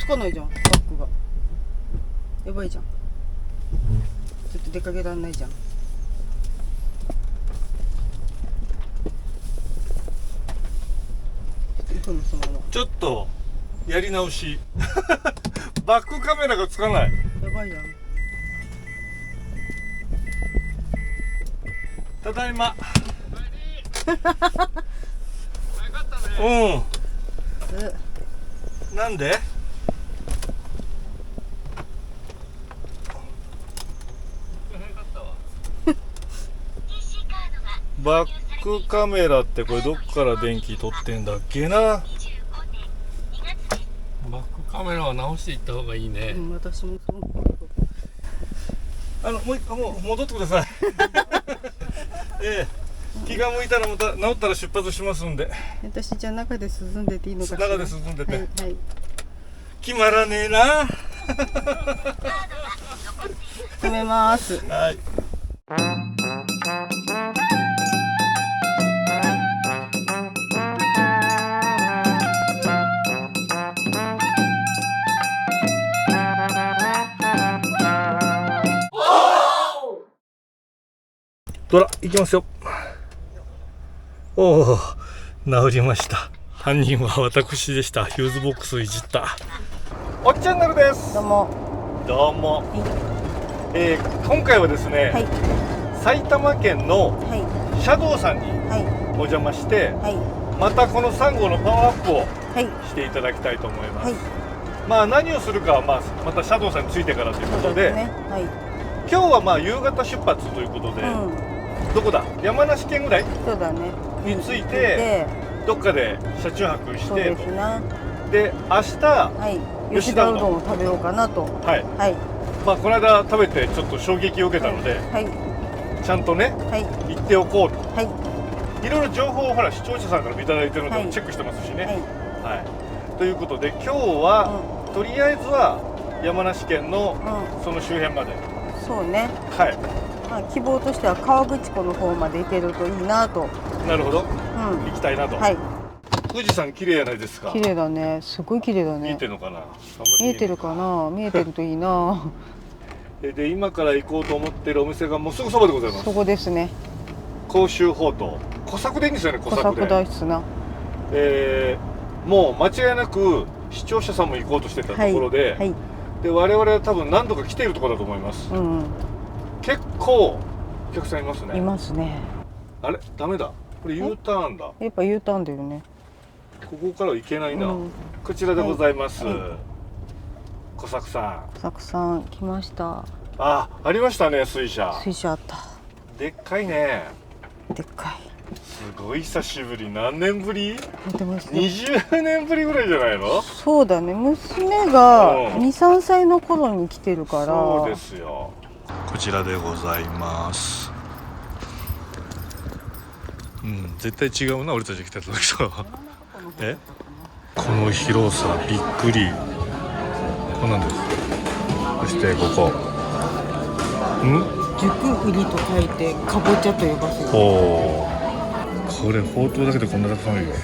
つかないじゃん、バッグが。やばいじゃん。ちょっと出かけられないじゃん。行くのそのまま。ちょっとやり直しバックカメラがつかない。やばいやん。ただいまなんでバックカメラってこれどっから電気取ってんだっけな。バックカメラは直していった方がいいね。私もそう。もう戻ってください気が向いたらまた治ったら出発しますんで。私じゃあ中で涼んでていいのかしら。中で涼んでて、はい、はい、決まらねえな止めます。はい。ドラ行きますよ。おお、治りました。犯人は私でした。フューズボックスいじった。おっチャンネルです。どうも。どうも。今回はですね、はい、埼玉県のはい、シャドウさんにはい、お邪魔して、はい、またこのサンゴのパワーアップをはい、していただきたいと思います。はい。まあ何をするかは、またシャドウさんについてからということで、そうですね。はい。今日は夕方出発ということで、どこだ、山梨県ぐらいそうだね。についてどっかで車中泊しそうてですな。で明日、はい、吉田うどんを食べようかなと。はい、はい。この間食べてちょっと衝撃を受けたので、はい、ちゃんとね、はい、言っておこうと。はい、いろいろ情報をほら視聴者さんからもいただいてるのはいでチェックしてますしね。はい、はい、ということで今日は、とりあえずは山梨県のその周辺まで、そうね。はい、希望としては河口湖の方まで行けるといいなと。なるほど、行きたいなと。はい。富士山綺麗じゃないですか。綺麗だね。すごい綺麗だね。見えてるのかな。見えてるかな。見えてるといいな。で今から行こうと思ってるお店がもうすぐそばでございます。そこですね。甲州ほうとう、小作でいいんですよね。小作で。大室な。もう間違いなく視聴者さんも行こうとしてたところで、はい、で我々は多分何度か来ているところだと思います。結構お客さんいますね。いますね。あれダメだ。これ U ターンだ。やっぱ U ターンだよね。ここからは行けないな。こちらでございます。小作さん。小作さん来ました。ありましたね、水車。水車あった。でっかいね。でっかい。すごい久しぶり。何年ぶり？20 年ぶりぐらいじゃないの？そうだね。娘が2、3歳の頃に来てるから。そうですよ。こちらでございます。絶対違うな、俺たち来た時と。この広さびっくり。こんなんです。そしてここ熟売りと書いてかぼちゃと呼ばせる。これほうとうだけでこんなたくさんあるよ。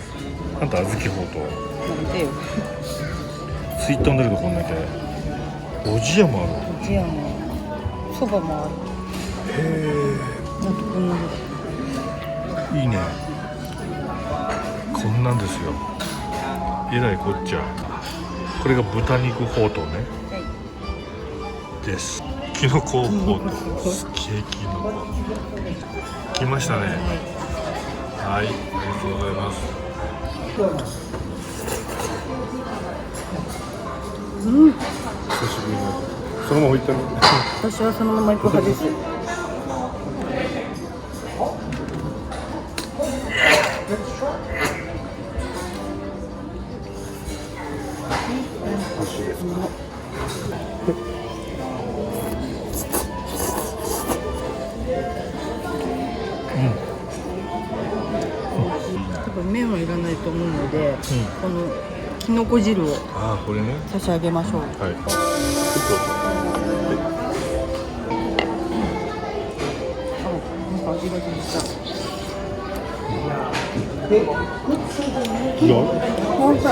あんた小豆ほうとうなんでよ。ツイッターだけどこんだけ。おじやもある。おじやもそばもある。なんとこんなのいいね。こんなんですよ。えらいこっちゃ。これが豚肉ほうとうね、です。きのこほうとう。すき焼きのこ来ましたね。はい、ありがとうございます。久しぶりにそのまま行ったの。私はそのまま行く派です。欲しいですか？多分麺はいらないと思うので、このきのこ汁をこれね差し上げましょう。はい。なんか味が出ました。どう？本当だ。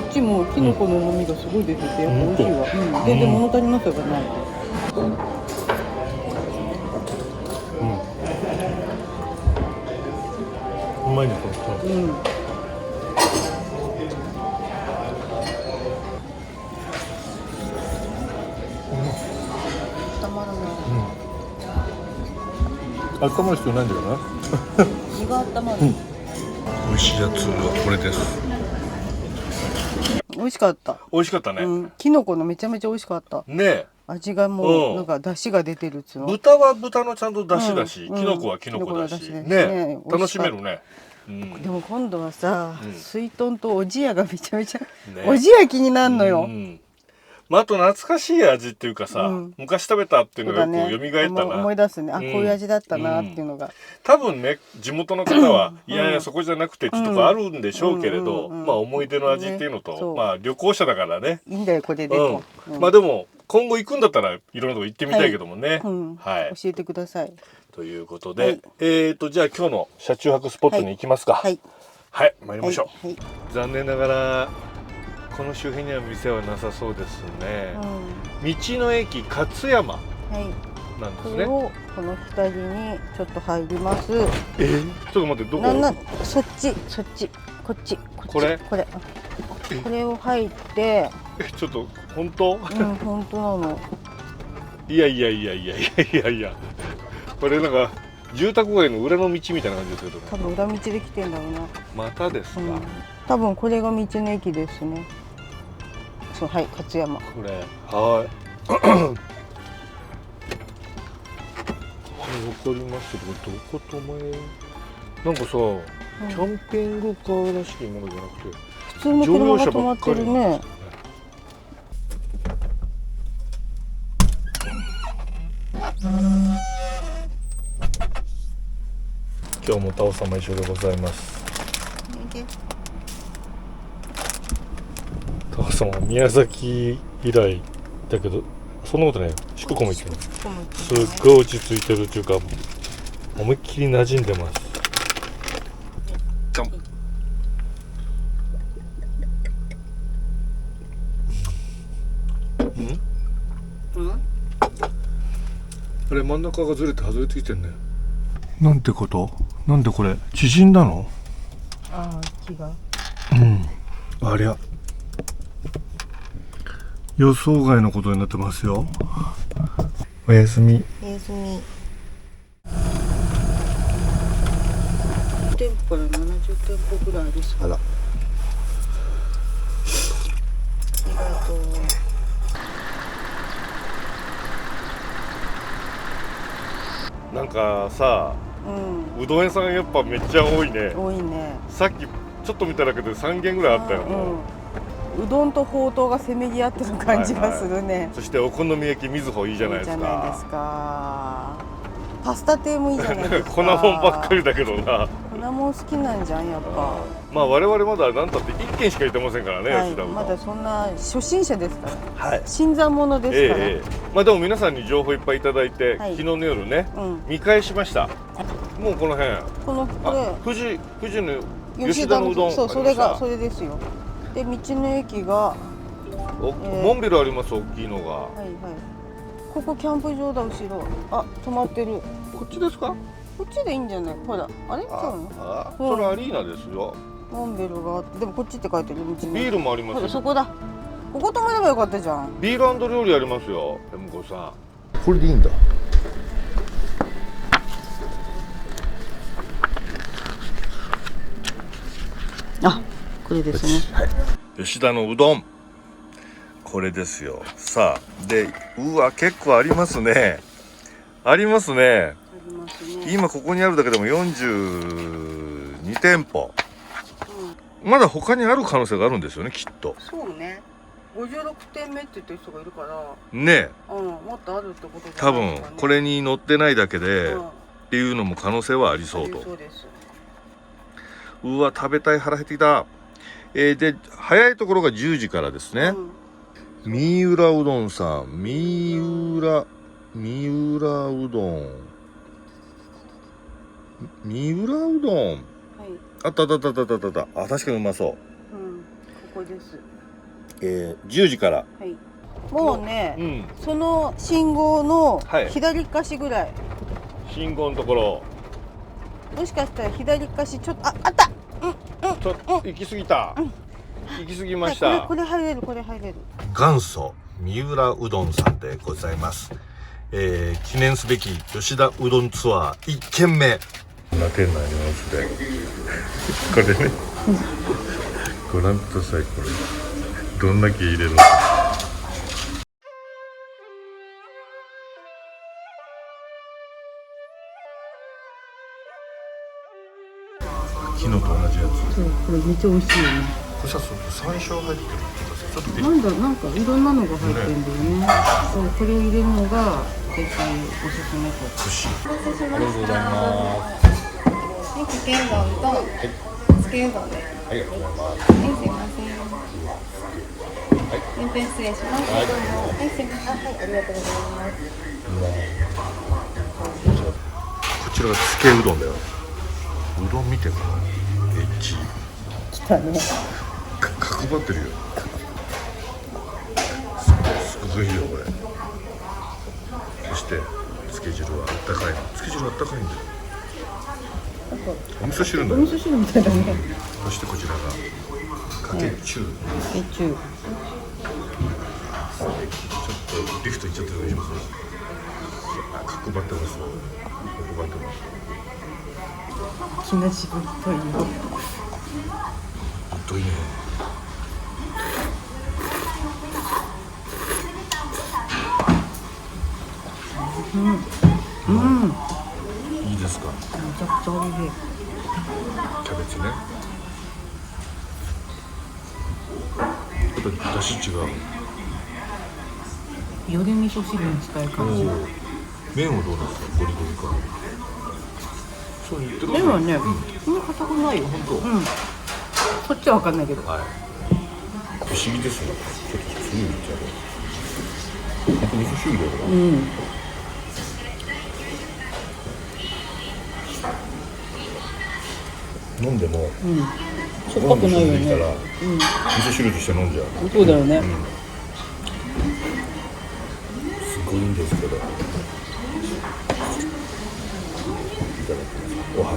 っちもキノコの旨味がすごい出てて、やっぱ美味しいわ。うん、全然物足りなさがない。うまいねこれ。うん。たまらない。温まる必要ないんだよな。胃が温まる。美味しいやつはこれです。美味しかった。美味しかったね。キノコのめちゃめちゃ美味しかった。ね。味がもうなんか出汁が出てるっつうの。豚は豚のちゃんと出汁だし、キノコはキノコだし、ね、楽しめるね。でも今度はさ、水豚とおじやがめちゃめちゃ、ね、おじや気になるのよ。まあ、あと懐かしい味っていうかさ、昔食べたっていうのがよく蘇ったな、思い出すね。あ、こういう味だったなっていうのが、多分ね、地元の方はいやいやそこじゃなくてっていうとこあるんでしょうけれど、まあ思い出の味っていうのと、まあ旅行者だからね、いいんだよこれでと。まあでも今後行くんだったらいろんなとこ行ってみたいけどもね。はい、教えてください。ということで、じゃあ今日の車中泊スポットに行きますか。はい、参りましょう。残念ながらこの周辺には店はなさそうですね。道の駅勝山なんですね。この左にちょっと入ります。ちょっと待って、どこ？そっち、こっち。これを入って。ちょっと本当？本当なの。いや。これなんか住宅街の裏の道みたいな感じですけどね。多分裏道で来てんだろうな。またですか？多分これが道の駅ですね。そう、はい、勝山。これ、はい。わかりますけど、どこともなんかさ、キャンピングカーらしきものじゃなくて、普通の車が止まってるね。今日もタオ様一緒でございます。タオ様宮崎以来だけど、そんなことないよ。四国も行ってる。すっごい落ち着いてるっていうか、思いっきり馴染んでます。あれ真ん中がずれて外れてきてんね。なんてこと？なんでこれ縮んだの？ああ、木が。ありゃ。予想外のことになってますよ。おやすみ。おやすみ。店舗から70店舗ぐらいです。あら。ありがとう。なんかさ、うどん屋さんやっぱめっちゃ多いね。多いね。さっきちょっと見ただけで3軒ぐらいあったよ。うどんとほうとうがせめぎ合ってる感じがするね。そしてお好み焼きみずほいいじゃないですか。いいじゃないですか。パスタ亭もいいじゃないですか。粉もんばっかりだけどな。粉もん好きなんじゃんやっぱ。まあ我々まだ何たって1軒しか行ってませんからね、吉田うどん。まだそんな初心者ですから。新参者ですから。まあでも皆さんに情報いっぱいいただいて、昨日の夜ね、見返しました。もうこの辺。これ富士の吉田のうどん。そう、それですよ。で道の駅がモンベルあります、大きいのが。ここキャンプ場だ、後ろ。あ、止まってる。こっちですか？こっちでいいんじゃない？ほら、あれ？それアリーナですよ。モンベルがあって、でもこっちって書いてる。ビールもありますよ。そこだ。ここ止まればよかったじゃん。ビール&料理ありますよ、M5さん。これでいいんだ。あ、これですね。吉田のうどん。これですよ。さあ、で、うわ、結構ありますね。ありますね。今ここにあるだけでも42店舗。まだ他にある可能性があるんですよね、きっと。そうね。56店目って言ってる人がいるから。ね。もっとあるってこと多分これに載ってないだけで、っていうのも可能性はありそうと。うわ、食べたい、腹減ってきた。で、早いところが10時からですね。三浦うどんさん、三浦うどん。三浦うどん。あった。あ、確かにうまそう。ここです。10時から。はい。もうね、ん。その信号のはい左端ぐらい、信号のところ。もしかしたら左端ちょっと、あった。ちょっと行き過ぎた。行き過ぎました。はい、これ入れる、これ入れる。元祖三浦うどんさんでございます。記念すべき吉田うどんツアー1軒目。店内の様子でこれねご覧ください。これどんだけ入れるのか。昨日と同じやつ。そう、これめっちゃ美味しいよね。これさ、山椒入ってるちょっとなんかいろんなのが入ってるんだよね。そう、これを入れるのが絶対おすすめと。寿司。お待たせしました。ありがとうございます。はい、かけうどんとつけうどんで。ありがとうございます。はい、すいません。はい、失礼します。はい、すいません。はい、ありがとうございます。こちらがつけうどんだよ。うどん見てこれエッジ来たね。角張ってるよ。すごいよこれ。そしてつけ汁はあったかいの。つけ汁あったかいんだよ。お味噌汁だよ。お味噌汁みたいだね。そしてこちらがかけ中。ちょっちょっとリフトいっちゃってお願いします。角張ってます。角張ってます。木梨ぶっといよ。太いね。いいですか。めちゃくちゃおいしい。キャベツね。やっぱりだし違う。より味噌汁に近い感じ。麺はどうなんですか。ゴリゴリか。そう言ってる。麺はね、そんな硬くないよ。本当。こっちは分かんないけど。はい。不思議ですね。ちょっと普通に言っちゃう。本当味噌汁だよな。飲んでも、しょっぱくないよね。味噌汁として飲んじゃう。そうだよね。すごいんですけど。いただきます。お初。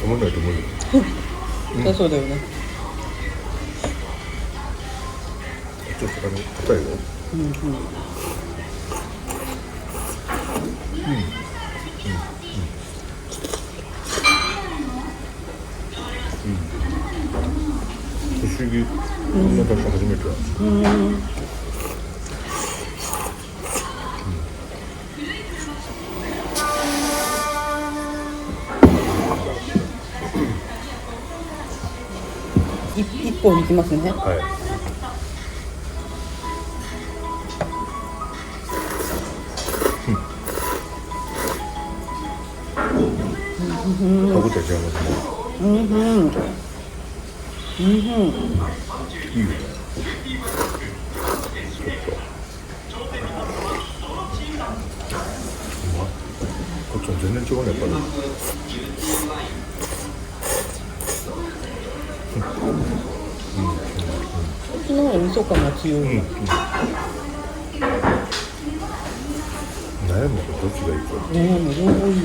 噛まないと思うよ。そうだよね。ちょっと硬いよ。不思議。こんな出汁初めてだ。一本いきますね。はい。歯応え違いますね。いいよね。こっちも全然違うねやっぱり。こっちの方が味噌感が強い。悩むのどっちがいいか。両方いい。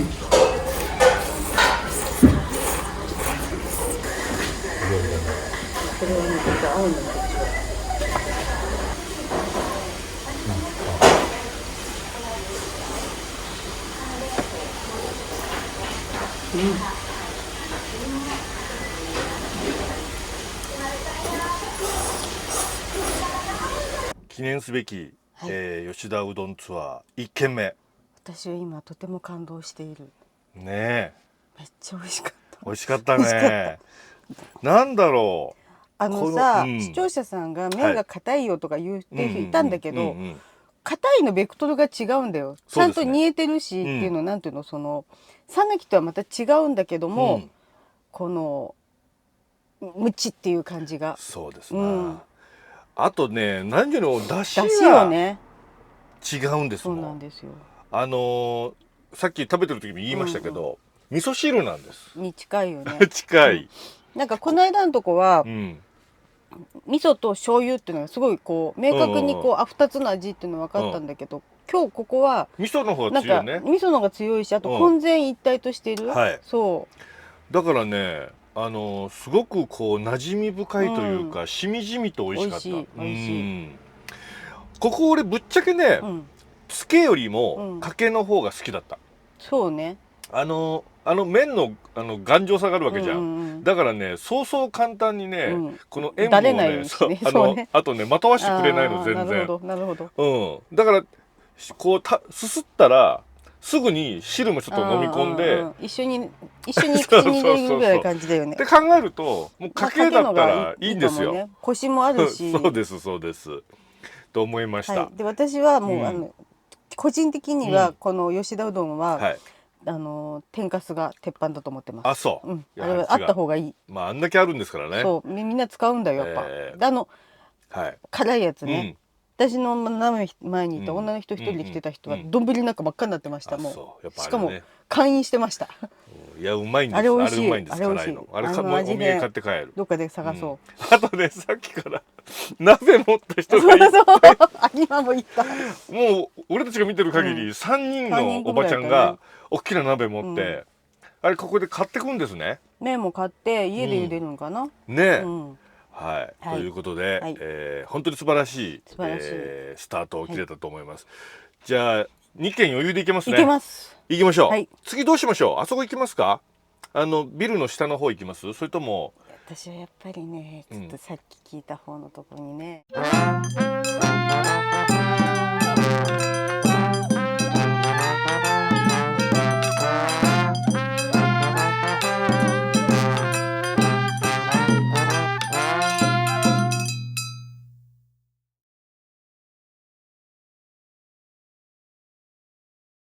これはね、ちょっと合うんだけど。記念すべき、吉田うどんツアー1軒目。私は今とても感動している。ねえ。めっちゃ美味しかった。美味しかったね。なんだろう。視聴者さんが麺が硬いよとか言っていたんだけど、硬いのベクトルが違うんだよ。ちゃんと煮えてるし、っていうのなんていうの、その讃岐とはまた違うんだけども、このムチっていう感じが。そうですね。あとね、何よりも出汁をね違うんですもん。そうなんですよ。さっき食べてる時も言いましたけど、味噌汁なんです。に近いよね。近い。なんかこの間のとこは、うん味噌と醤油っていうのがすごいこう明確にこう、2つの味っていうの分かったんだけど、今日ここは味噌の方なんかが強いね。味噌の方が強いし、あと混然一体としている、はい。そだからね、すごくこう馴染み深いというか、しみじみと美味しかった。美味しいここ俺ぶっちゃけね、う、つけよりもかけの方が好きだった。そうね。麺の頑丈さがあるわけじゃん。だからね、そうそう簡単にね、この塩分をだれないしね、あとね、まとわしてくれないの、全然。なるほど、なるほど。だからこうすすったらすぐに汁もちょっと飲み込んで、一緒に口に入れるぐらいの感じだよね。って考えると、もうかけだったらいいんですよ。コシもあるし。そうですそうです。と思いました。で、私はもう個人的にはこの吉田うどんは天かすが鉄板だと思ってます。あ、そう。あれはあった方がいい。まああんだけあるんですからね。そう、みんな使うんだよやっぱ。辛いやつね。私の斜め前にいた女の人一人で来てた人は丼の中真っ赤になってました。もうしかも会員してました。いや、うまいんです。あれ美味しい。あれうまいんです。辛いの。あれお土産買って帰る。どっかで探そう。あとね、さっきから鍋持った人がいて、今も言った。もう俺たちが見てる限り3人のおばちゃんが大きな鍋持って、あれここで買ってくんですね。麺も買って家で茹でるのかな。ね。はい、ということで、本当に素晴らしいスタートを切れたと思います。じゃあ2軒余裕で行けますね。行けます。行きましょう。次どうしましょう。あそこ行きますか。ビルの下の方行きます。それとも。私はやっぱりね、ちょっとさっき聞いた方のところにね。